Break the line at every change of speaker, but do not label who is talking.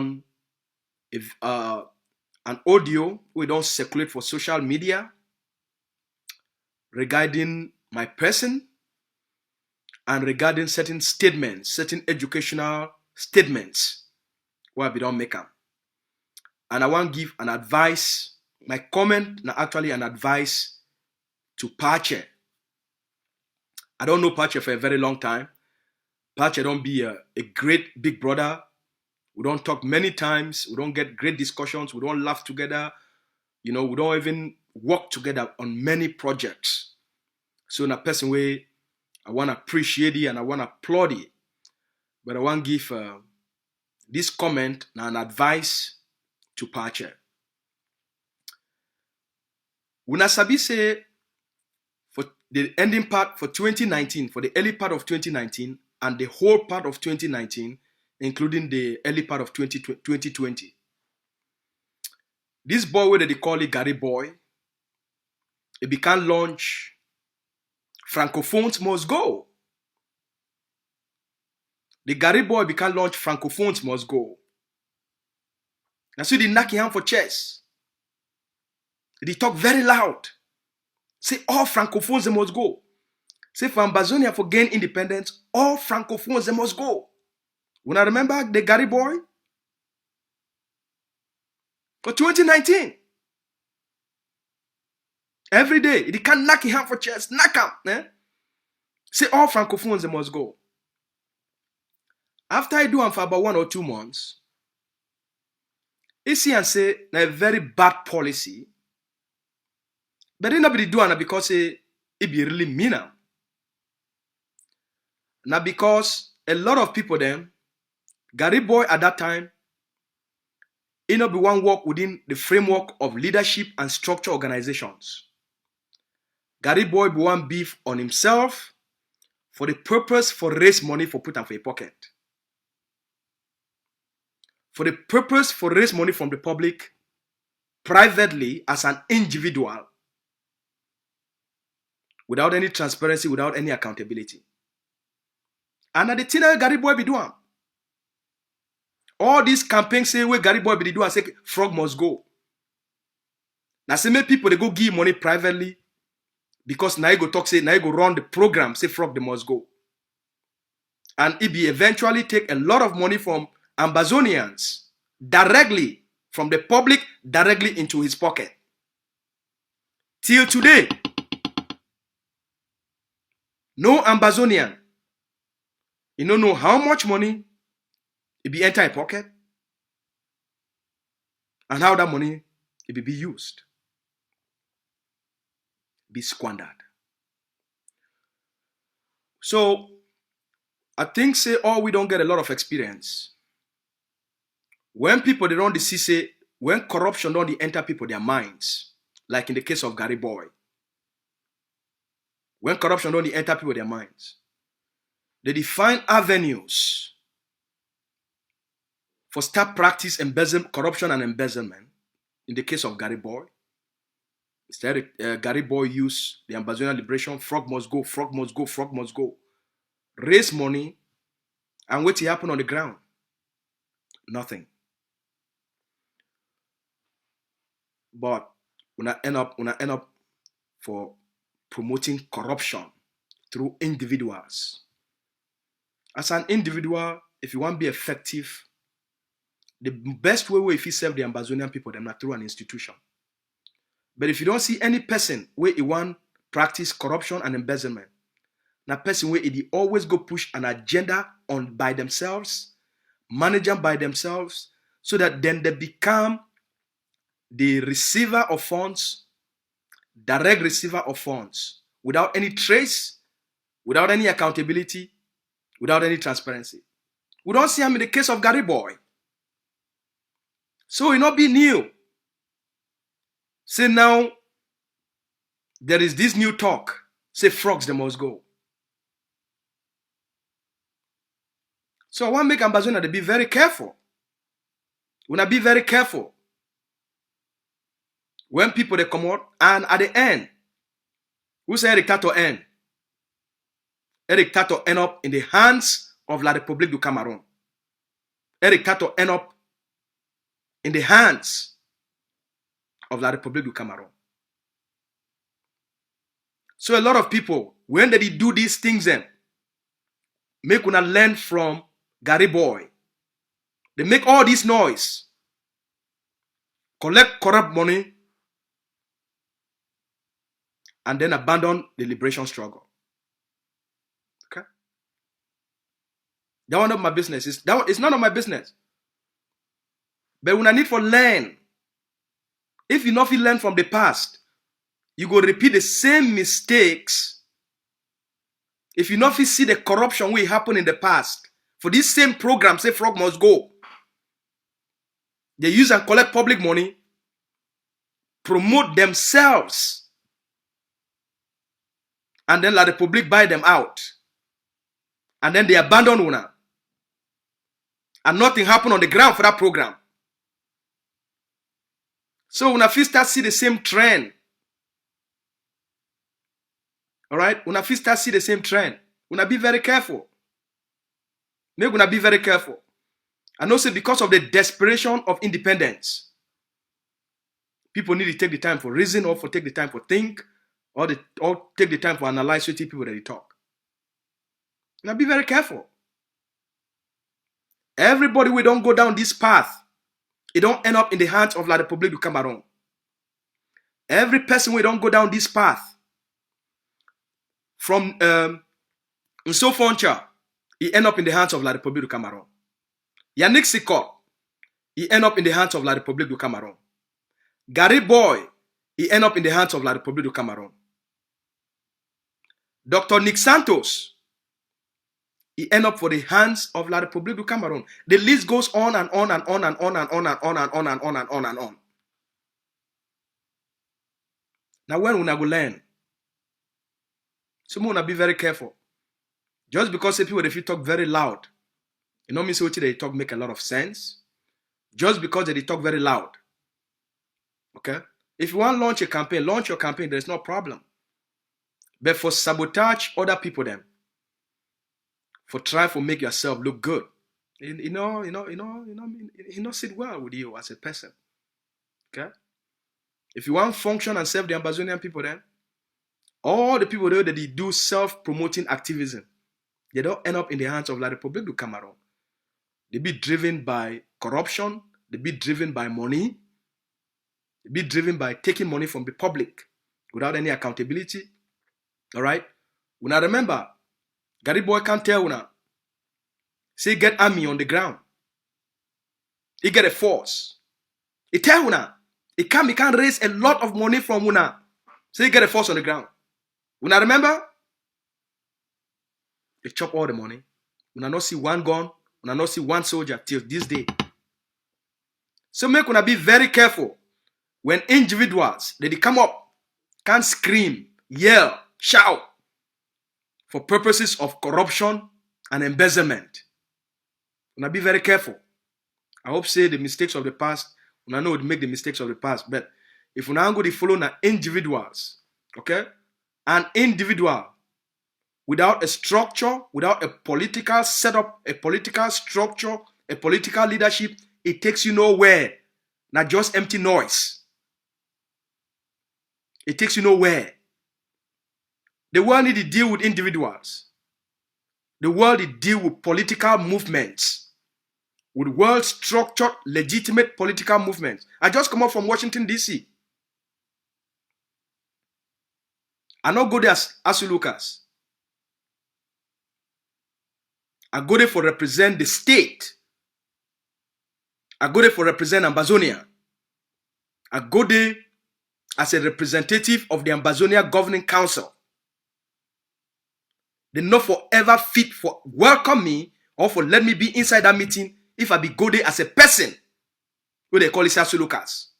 on if, an audio we don't circulate for social media regarding my person and regarding certain statements, certain educational statements where we don't make them. And I want to give an advice. My comment now actually an advice to Pache. I don't know Pache for a very long time. Pache don't be a great big brother. We don't talk many times. We don't get great discussions. We don't laugh together. We don't even work together on many projects. So in a person way, I want to appreciate it and I want to applaud it. But I want to give this comment and an advice to Pache. Una sabi say for the ending part for 2019, for the early part of 2019 and the whole part of 2019, including the early part of 2020. This boy, whether they call it Gary Boy, it began launch Francophones Must Go. The Gary Boy began launch Francophones Must Go. Now so they knock him for chess. They talk very loud. Say all Francophones they must go. Say for Ambazonian for gain independence, all Francophones they must go. When I remember the Gary Boy for 2019, every day they can knock him for chest, knock him. Say all Francophones they must go. After I do him for about 1 or 2 months, he see and say na a very bad policy. But then nobody do it because it be really mean. Now because a lot of people then, Gary Boy at that time, he not be one work within the framework of leadership and structure organizations. Gary Boy be one beef on himself for the purpose for raise money for put and for a pocket. For the purpose for raise money from the public privately as an individual without any transparency, without any accountability. And at the thing that Gary Boy be doing. All these campaigns say where Gary Boy be doing say frog must go. Now say many people they go give money privately because now you go talk say now you go run the program say frog they must go. And it be eventually take a lot of money from Ambazonians directly from the public directly into his pocket. Till today, no Ambazonian, you don't know how much money it be enter a pocket and how that money it be used, be squandered. So I think say we don't get a lot of experience. When people they don't see say when corruption don't enter people their minds, like in the case of Gary Boy. When corruption don't enter people their minds, they define avenues for start practice corruption and embezzlement. In the case of Gary Boy, instead Gary Boy use the Ambazonian liberation, frog must go, frog must go, frog must go. Raise money and what happen on the ground? Nothing. But when I end up for promoting corruption through individuals. As an individual, if you want to be effective, the best way if you serve the Ambazonian people, they're not through an institution. But if you don't see any person where you want practice corruption and embezzlement, that person where they always go push an agenda on by themselves, manage them by themselves, so that then they become the receiver of funds, direct receiver of funds, without any trace, without any accountability, without any transparency. We don't see him in the case of Gary Boy. So it not be new. Say now, there is this new talk. Say frogs, they must go. So I want to make Ambazonian to be very careful. We want to be very careful. When people they come out, and at the end, who say Eric Tato end? Eric Tato end up in the hands of La Republique du Cameroun. Eric Tato end up in the hands of la Republique du Cameroun. So a lot of people, when they do these things, make una learn from Gary Boy. They make all this noise, collect corrupt money, and then abandon the liberation struggle. Okay? That one not my business. It's none of my business. But when I need for learn, if you not feel learn from the past, you go repeat the same mistakes. If you not feel see the corruption will happen in the past, for this same program, say Frog must go. They use and collect public money, promote themselves, and then let the public buy them out. And then they abandon una. And nothing happened on the ground for that program. So when I first start see the same trend, all right, when I first start see the same trend, when I be very careful. Maybe when I be very careful. And also because of the desperation of independence, people need to take the time for reason, or for take the time for think, or take the time for analyze with people that they talk. Now be very careful. Everybody we don't go down this path, it don't end up in the hands of la Republique du Cameroun. Every person we don't go down this path, from Nso Foncha, he end up in the hands of la Republique du Cameroun. Yannick Sikot, he end up in the hands of la Republique du Cameroun. Gary Boy, he end up in the hands of la Republique du Cameroun. Dr. Nick Santos, he end up for the hands of la Republique du Cameroun. The list goes on and on and on and on and on and on and on and on and on and on. Now when we go learn, so we be very careful. Just because people if you talk very loud, you know me say what they talk make a lot of sense. Just because they talk very loud. Okay? If you want to launch a campaign, launch your campaign, there's no problem. But for sabotage other people then, for try to make yourself look good, you know, sit well with you as a person. Okay? If you want to function and serve the Ambazonian people then, all the people there that they do self-promoting activism, they don't end up in the hands of la Republique du Cameroun. They be driven by corruption, they be driven by money, they be driven by taking money from the public without any accountability. All right? Una remember, Gary Boy can't tell una. Say get army on the ground. He get a force. He tell una. He can raise a lot of money from una. Say get a force on the ground. Una remember? They chop all the money. Una not see one gun. Una not see one soldier till this day. So make una be very careful when individuals they come up, can scream, yell, shout for purposes of corruption and embezzlement. Una be very careful. I hope say the mistakes of the past, una know to make the mistakes of the past, but if una go to follow na individuals, okay? An individual without a structure, without a political setup, a political structure, a political leadership, it takes you nowhere. Not just empty noise. It takes you nowhere. The world need to deal with individuals. The world need to deal with political movements. With well-structured, legitimate political movements. I just come up from Washington, D.C. I not go there as Lucas. I go there for represent the state. I go there for represent Ambazonian. I go there as a representative of the Ambazonian Governing Council. They not forever fit for welcome me or for let me be inside that meeting if I be go there as a person who they call it Lucas.